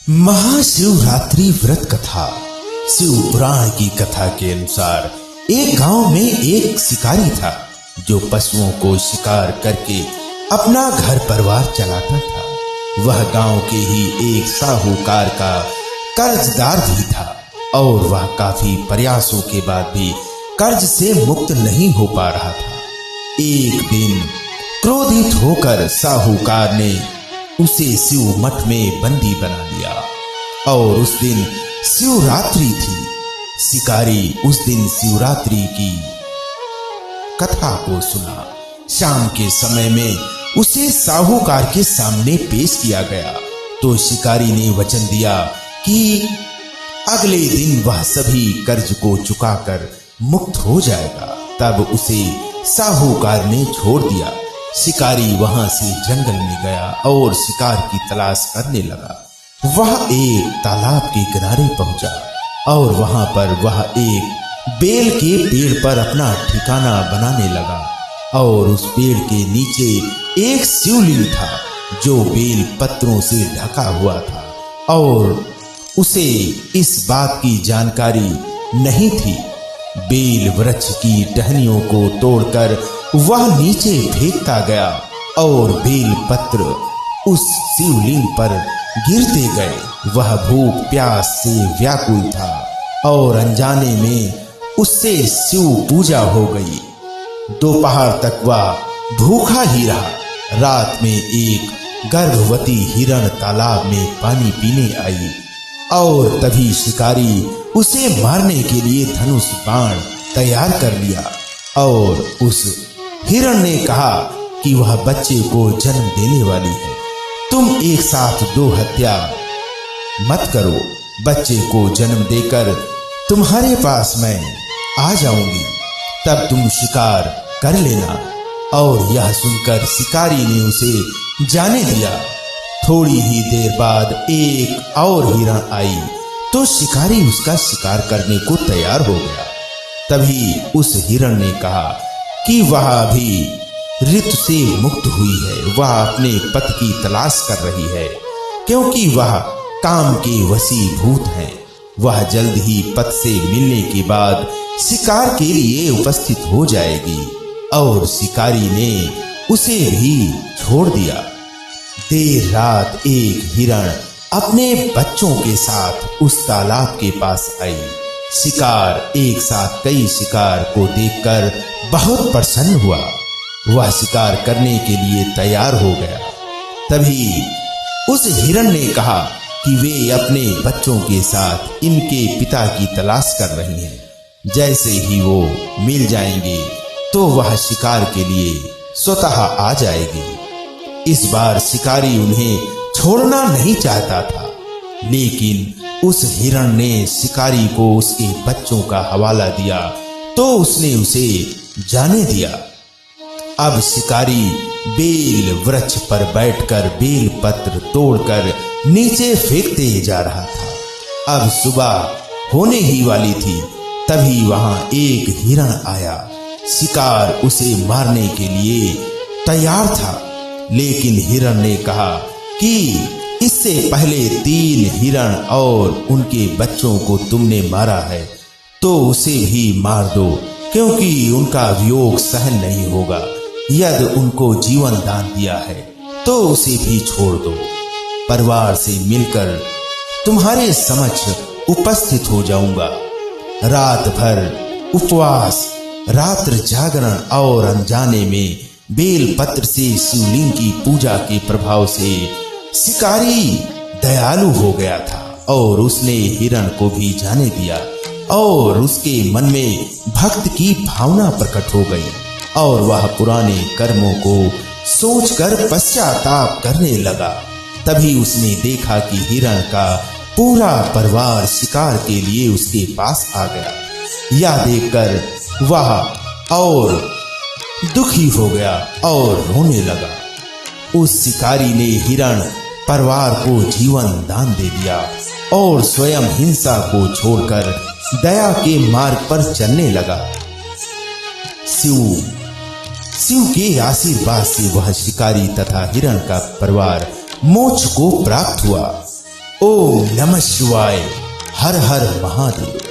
महाशिवरात्रि व्रत कथा। शिव पुराण की कथा के अनुसार एक गांव में एक शिकारी था जो पशुओं को शिकार करके अपना घर परिवार चलाता था। वह गांव के ही एक साहूकार का कर्जदार भी था और वह काफी प्रयासों के बाद भी कर्ज से मुक्त नहीं हो पा रहा था। एक दिन क्रोधित होकर साहूकार ने उसे शिव मठ में बंदी बना लिया और उस दिन शिवरात्रि थी। शिकारी उस दिन शिवरात्रि की कथा को सुना। शाम के समय में उसे साहूकार के सामने पेश किया गया तो शिकारी ने वचन दिया कि अगले दिन वह सभी कर्ज को चुकाकर मुक्त हो जाएगा। तब उसे साहूकार ने छोड़ दिया। शिकारी वहां से जंगल में गया और शिकार की तलाश करने लगा। वह एक तालाब के किनारे पहुंचा और वहां पर वह एक बेल के पेड़ पर अपना ठिकाना बनाने लगा और उस पेड़ के नीचे एक शिवलिंग था जो बेल पत्रों से ढका हुआ था और उसे इस बात की जानकारी नहीं थी। बेल वृक्ष की टहनियों को तोड़कर वह नीचे फेंकता गया और बेल पत्र उस शिवलिंग पर गिरते गए। वह भूख प्यास से व्याकुल था और अनजाने में उससे शिव पूजा हो गई। दोपहर तक वह भूखा ही रहा। रात में एक गर्भवती हिरण तालाब में पानी पीने आई और तभी शिकारी उसे मारने के लिए धनुष बाण तैयार कर लिया और उस हिरण ने कहा कि वह बच्चे को जन्म देने वाली है। तुम एक साथ दो हत्या मत करो। बच्चे को जन्म देकर तुम्हारे पास मैं आ जाऊंगी, तब तुम शिकार कर लेना। और यह सुनकर शिकारी ने उसे जाने दिया। थोड़ी ही देर बाद एक और हिरण आई तो शिकारी उसका शिकार करने को तैयार हो गया। तभी उस हिरण ने कहा कि वह अभी ऋतु से मुक्त हुई है। वह अपने पति की तलाश कर रही है क्योंकि वह काम के वशीभूत है। वह जल्द ही पति से मिलने के बाद शिकार के लिए उपस्थित हो जाएगी। और शिकारी ने उसे भी छोड़ दिया। देर रात एक हिरण अपने बच्चों के साथ उस तालाब के पास आई। शिकार एक साथ कई शिकार को देखकर बहुत प्रसन्न हुआ। वह शिकार करने के लिए तैयार हो गया। तभी उस हिरण ने कहा कि वे अपने बच्चों के साथ इनके पिता की तलाश कर रही हैं। जैसे ही वो मिल जाएंगे तो वह शिकार के लिए स्वतः आ जाएगी। इस बार शिकारी उन्हें छोड़ना नहीं चाहता था, लेकिन उस हिरण ने शिकारी को उसके बच्चों का हवाला दिया तो उसने उसे जाने दिया। अब शिकारी बेल वृक्ष पर बैठकर बेल पत्र तोड़कर नीचे फेंकते जा रहा था। अब सुबह होने ही वाली थी। तभी वहां एक हिरण आया। शिकार उसे मारने के लिए तैयार था, लेकिन हिरण ने कहा कि इससे पहले 3 हिरण और उनके बच्चों को तुमने मारा है तो उसे भी मार दो, क्योंकि उनका वियोग सहन नहीं होगा। यदि उनको जीवन दान दिया है तो उसे भी छोड़ दो। परिवार से मिलकर तुम्हारे समक्ष उपस्थित हो जाऊंगा। रात भर उपवास, रात्र जागरण और अनजाने में बेल पत्र से शिवलिंग की पूजा के प्रभाव से शिकारी दयालु हो गया था और उसने हिरण को भी जाने दिया और उसके मन में भक्त की भावना प्रकट हो गई और वह पुराने कर्मों को सोचकर पश्चाताप करने लगा। तभी उसने देखा कि हिरण का पूरा परिवार शिकार के लिए उसके पास आ गया। यह देखकर वह और दुखी हो गया और रोने लगा। उस शिकारी ने हिरण परिवार को जीवन दान दे दिया और स्वयं हिंसा को छोड़कर दया के मार्ग पर चलने लगा। शिव के आशीर्वाद से वह शिकारी तथा हिरण का परिवार मोक्ष को प्राप्त हुआ। ओम नमः शिवाय। हर हर महादेव।